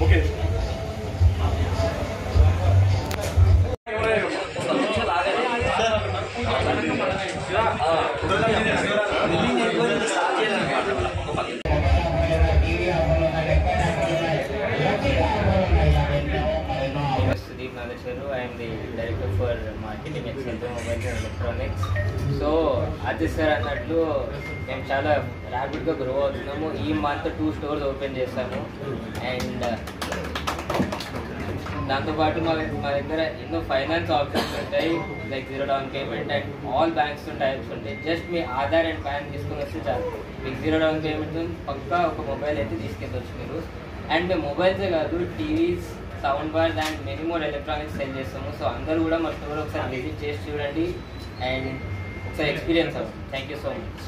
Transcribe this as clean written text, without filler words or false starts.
Okay I am the director for marketing at Central Mobiles and Electronics. So, Aditya sir అన్నట్లు మేము చాలా ర్యాపిడ్గా grow అవుతున్నాము. ఈ month 2 stores open చేస్తాము. And దాంతోపాటు మా దగ్గర ఎన్నో ఫైనాన్స్ ఆప్షన్స్ ఉంటాయి, like 0 down payment and all banks types ఉంటాయి. జస్ట్ మీ ఆధార్ అండ్ ప్యాన్ తీసుకొని వస్తే చాలు, మీకు 0 డౌన్ పేమెంట్ పక్కా ఒక మొబైల్ అయితే తీసుకెళ్ళవచ్చు మీరు. అండ్ మొబైల్సే కాదు, TVs, sound bars and many more electronics cell చేస్తాము. సో అందరూ కూడా మా స్టోర్ ఒకసారి విజిట్ చేసి చూడండి అండ్ ఒకసారి ఎక్స్పీరియన్స్ అవ్వండి. Thank you so much.